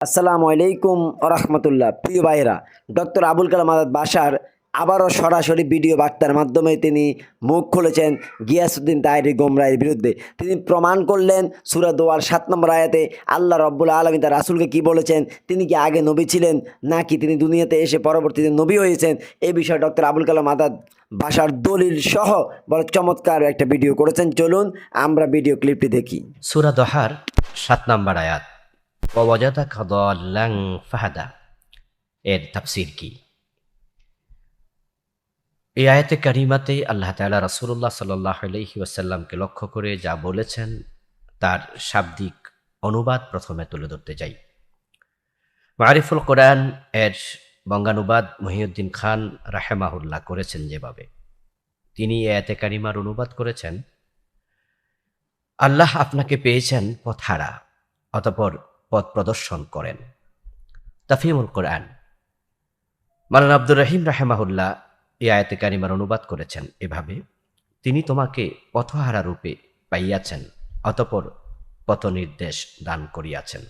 আসসালামু আলাইকুম রহমতুল্লাহ। প্রিয় ভাইরা, ডক্টর আবুল কালাম আজাদ বাশার আবারও সরাসরি ভিডিও বার্তার মাধ্যমে তিনি মুখ খুলেছেন গিয়াসউদ্দিন তাহেরী গোমরাহের বিরুদ্ধে। তিনি প্রমাণ করলেন সূরা দোয়ার ৭ নম্বর আয়াতে আল্লাহ রব্বুল আলামিন তার রাসূলকে কি বলেছেন, তিনি কি আগে নবী ছিলেন নাকি তিনি দুনিয়াতে এসে পরবর্তীতে নবী হয়েছেন। এই বিষয়ে ডক্টর আবুল কালাম আজাদ বাশার দলিল সহ বড় চমৎকার একটা ভিডিও করেছেন। চলুন আমরা ভিডিও ক্লিপটি দেখি। সূরা দোহার ৭ নম্বর আয়াত, ওয়াজাদাকা দাল্লান ফাহাদা, এর তাফসীর কি? এই আয়াতে কারিমাতে আল্লাহ তাআলা রাসূলুল্লাহ সাল্লাল্লাহু আলাইহি ওয়াসাল্লামকে লক্ষ্য করে যা বলেছেন তার শাব্দিক অনুবাদ প্রথমে তুলে ধরতে চাই। মারিফুল কোরআন এর বঙ্গানুবাদ মহিউদ্দিন খান রাহেমাহুল্লাহ করেছেন যেভাবে, তিনি এই আয়াতে কারিমার অনুবাদ করেছেন, আল্লাহ আপনাকে পেয়েছেন পথহারা, অতঃপর পথ প্রদর্শন করেন। তাফহিমুল কোরআন মাওলানা আব্দুর রহিম রাহেমাহুল্লাহ এই আয়াতে কারিমার অনুবাদ করেছেন এভাবে, তিনি তোমাকে পথহারা রূপে পাইয়াছেন, অতঃপর পথ নির্দেশ দান করিয়াছেন।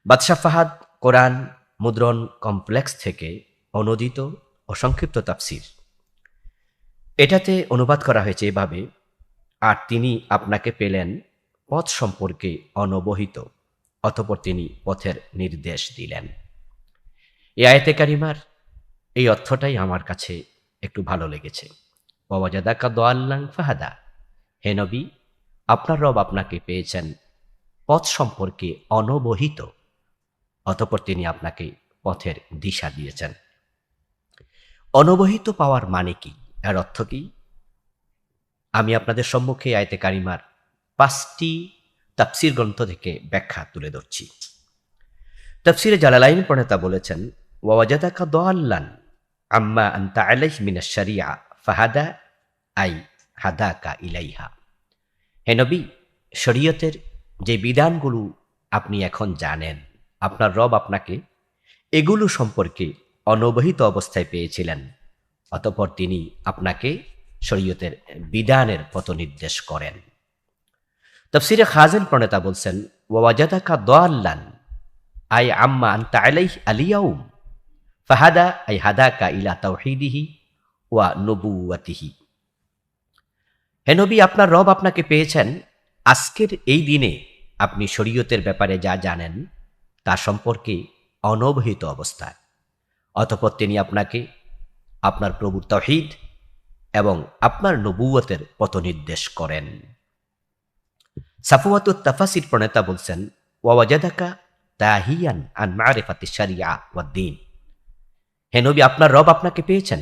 বাদশাহ ফাহাদ কোরআন মুদ্রণ কমপ্লেক্স থেকে অনুদিত ও সংক্ষিপ্ত তাফসীর, এটাতে অনুবাদ করা হয়েছে এভাবে, আর তিনি আপনাকে পেলেন পথ সম্পর্কে অনবহিত, অতঃপর তিনি পথের নির্দেশ দিলেন। এই আয়াতে কারিমার এই অর্থটাই আমার কাছে একটু ভালো লেগেছে। ওয়াজাদাকা দাল্লান ফাহাদা, হে নবী, আপনার রব আপনাকে পেয়েছেন পথ সম্পর্কে অনবহিত, অতঃপর তিনি আপনাকে পথের দিশা দিয়েছেন। অনবহিত পাওয়ার মানে কি, এর অর্থ কি? আমি আপনাদের সম্মুখে আয়াতে কারিমার ৫টি তাফসীর গ্রন্থ থেকে ব্যাখ্যা তুলে ধরছি। তাফসীরে জালালাইন প্রণেতা বলেছেন, ওয়াজাদাকা দাল্লান আম্মা আনতা আলাইহি মিনাশ শারিয়া ফাহাদা আই হাদাকা ইলাইহা। হে নবী, শরীয়তের যে বিধানগুলো আপনি এখন জানেন, আপনার রব আপনাকে এগুলো সম্পর্কে অনবহিত অবস্থায় পেয়েছিলেন, অতঃপর তিনি আপনাকে শরীয়তের বিধানের পথ নির্দেশ করেন। তাফসীরে খাজেন প্রণেতা বলছেন, ওয়াজাদাকা দাল্লান আই আম্মা আনতা আলাইহি আলিয়াউম ফাহাদা আই হাদাকা ইলা তাওহীদিহি ওয়া নবুওয়াতিহি। হে নবী, আপনার রব আপনাকে পেয়েছেন আজকের এই দিনে আপনি শরীয়তের ব্যাপারে যা জানেন তা সম্পর্কে অনবহিত অবস্থায়, অতঃপর তিনি আপনাকে আপনার প্রভুর তাওহীদ এবং আপনার নবুয়তের পথ নির্দেশ করেন। সাফওয়াতুত তাফাসির প্রণেতা বলছেন, ওয়াজাদাকা তাহিয়ান আন মারিফাতিশ শারিয়া ওয়াদ দ্বীন। হে নবী, আপনার রব আপনাকে পেয়েছেন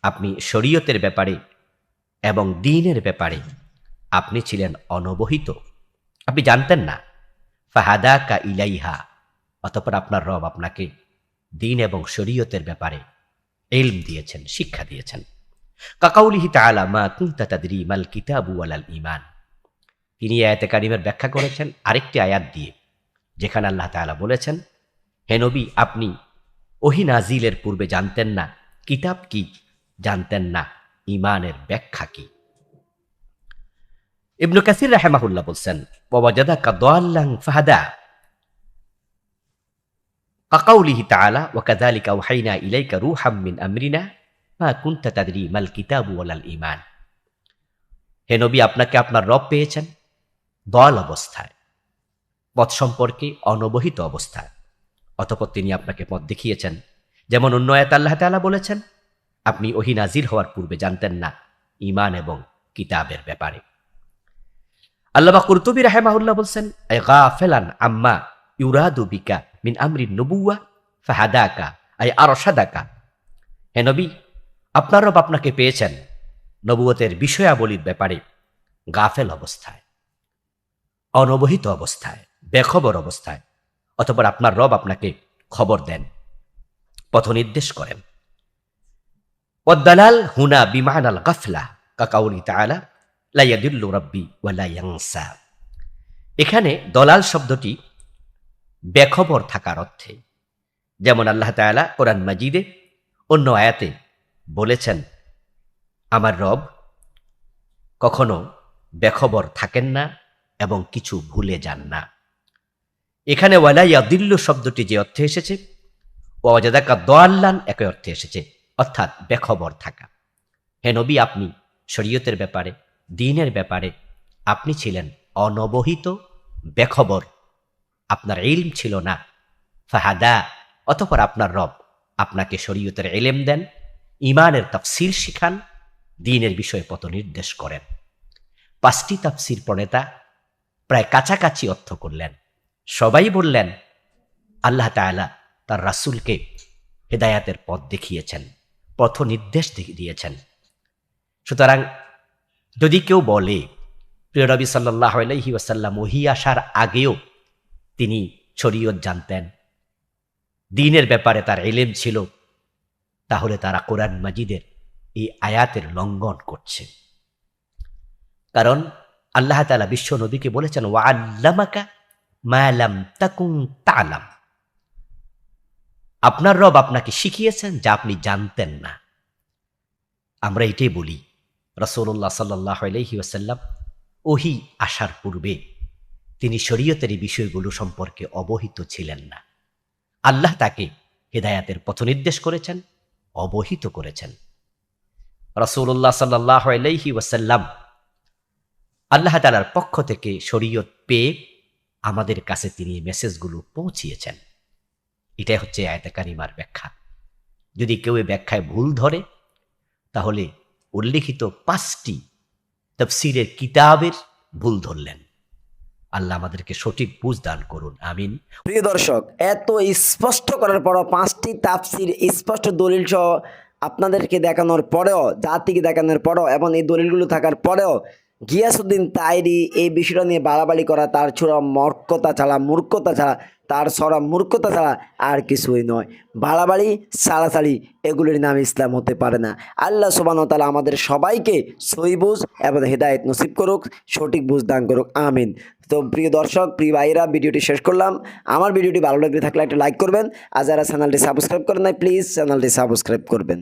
আপনি শরীয়তের ব্যাপারে এবং দ্বীনের ব্যাপারে আপনি ছিলেন অনবহিত, আপনি জানতেন না। ফাহাদাকা ইলাইহা, অতঃপর আপনার রব আপনাকে দ্বীন এবং শরীয়তের ব্যাপারে ইলম দিয়েছেন, শিক্ষা দিয়েছেন। কাকাউলিহি তাআলা মা কুনতা তাদরি মাল কিতাবু ওয়ালাল ঈমান। তিনি আয়াতে কারিমের ব্যাখ্যা করেছেন আরেকটি আয়াত দিয়ে, যেখানে আল্লাহ তাআলা বলেছেন, হে নবী, আপনি ওহী নাজিলের পূর্বে জানতেন না কিতাব কি, জানতেন না ঈমানের ব্যাখ্যা কি। ইবনে কাসির রাহিমাহুল্লাহ বলছেন, ওয়াজাদাকা দাল্লান ফাহাদা কাকাউলিহি তাআলা ওয়া কাযালিকা আওহাইনা ইলাইকা রূহাম মিন আমরিনা মা কুনতা তাদরি মাল কিতাবু ওয়ালাল ঈমান। হে নবী, আপনাকে আপনার রব পেয়েছেন দল অবস্থায়, পথ সম্পর্কে অনবহিত অবস্থায়, অতঃপর তিনি আপনাকে পথ দেখিয়েছেন। যেমন অন্য আয়াতে আল্লাহ তাআলা বলেছেন, আপনি ওহী নাজিল হওয়ার পূর্বে জানতেন না ঈমান এবং কিতাবের ব্যাপারে। আল্লামা কুরতুবী রাহিমাহুল্লাহ বলছেন, আই গাফিলান আম্মা ইউরাদু বিকা মিন আমরিন নবুওয়া ফাহাদাকা আই আরশাদাকা। হে নবী, আপনার রব আপনাকে পেয়েছেন নবুয়তের বিষয়াবলীর ব্যাপারে গাফেল অবস্থায়, অনবহিত অবস্থায়, বেখবর অবস্থায়, অতঃপর আপনার রব আপনাকে খবর দেন, পথ নির্দেশ করেন। ওয়াদ-দালাল হুনা বিমানাল গাফলা কাকাউলি তাআলা লা ইয়াদিল্লু রাব্বি ওয়া লা ইয়ানসা। এখানে দলাল শব্দটি বেখবর থাকার অর্থে, যেমন আল্লাহ তাআলা কোরআন মাজিদে অন্য আয়াতে বলেছেন, আমার রব কখনো বেখবর থাকেন না এবং কিছু ভুলে যান না। এখানে ওয়ালা ইয়াদিল্লু শব্দটি যে অর্থে এসেছে, ওয়াজাদাকা দাল্লান একই অর্থে এসেছে, অর্থাৎ বেখবর থাকা। হে নবী, আপনি শরীয়তের ব্যাপারে, দ্বীনের ব্যাপারে আপনি ছিলেন অনবহিত, বেখবর, আপনার ইলম ছিল না। ফাহাদা, অতঃপর আপনার রব আপনাকে শরীয়তের ইলম দেন, ঈমানের তাফসীর শিখান, দ্বীনের বিষয়ে পথ নির্দেশ করেন। 5টি তাফসীর প্রণেতা প্রায় কাছাকাছি অর্থ করলেন। সবাই বললেন আল্লাহ তাআলা তার রাসূলকে হেদায়াতের পথ দেখিয়েছেন, পথ নির্দেশ দিয়েছেন। সুতরাং যদি কেউ বলে প্রিয় নবী সাল্লাল্লাহু আলাইহি ওয়াসাল্লাম ওহী আসার আগেও তিনি শরীয়ত জানতেন, দ্বীনের ব্যাপারে তার ইলম ছিল, তাহলে তারা কোরআন মাজিদের এই আয়াতের লঙ্ঘন করছে। কারণ আল্লাহ তাআলা বিশ্ব নবীকে বলেছেন ওয়া আল্লামাকা মা লাম তাকুন তা'লাম, আপনার রব আপনাকে শিখিয়েছেন যা আপনি জানতেন না। আমরা এটাই বলি, রাসূলুল্লাহ সাল্লাল্লাহু আলাইহি ওয়াসাল্লাম ওহী আসার পূর্বে তিনি শরীয়তের এই বিষয়গুলো সম্পর্কে অবহিত ছিলেন না। আল্লাহ তাকে হেদায়াতের পথ নির্দেশ করেছেন, অবহিত করেছেন। রাসূলুল্লাহ সাল্লাল্লাহু আলাইহি ওয়াসাল্লাম আল্লাহ তাআলার পক্ষ থেকে শরীয়ত পেয়ে আমাদের কাছে তিনি মেসেজগুলো পৌঁছিয়েছেন। এটাই হচ্ছে আয়াতে কারিমার ব্যাখ্যা। যদি কেউ এই ব্যাখ্যায় ভুল ধরে, তাহলে উল্লিখিত 5টি তাফসীরের কিতাবের ভুল ধরলেন। আল্লাহ আমাদেরকে সঠিক বুঝ দান করুন, আমিন। প্রিয় দর্শক, এত স্পষ্ট করার পরও 5টি তাফসীর স্পষ্ট দলিল সহ আপনাদেরকে দেখানোর পরেও, জাতিকে দেখানোর পরেও এবং এই দলিলগুলো থাকার পরেও গিয়াসউদ্দিন তাইরি এই বিষয়টা নিয়ে বাড়াবাড়ি করা তার ছড়া মূর্খতা ছাড়া আর কিছুই নয়। বাড়াবাড়ি ছাড়াছাড়ি এগুলির নাম ইসলাম হতে পারে না। আল্লাহ সুবহানাহু ওয়া তাআলা আমাদের সবাইকে সহি বুঝ এবং হেদায়েত নসিব করুক, সঠিক বুঝ দান করুক, আমিন। তো প্রিয় দর্শক, প্রিয় ভাইরা, ভিডিওটি শেষ করলাম। আমার ভিডিওটি ভালো লাগলে থাকলে একটা লাইক করবেন, আর যারা চ্যানেলটি সাবস্ক্রাইব করেন নাই প্লিজ চ্যানেলটি সাবস্ক্রাইব করবেন।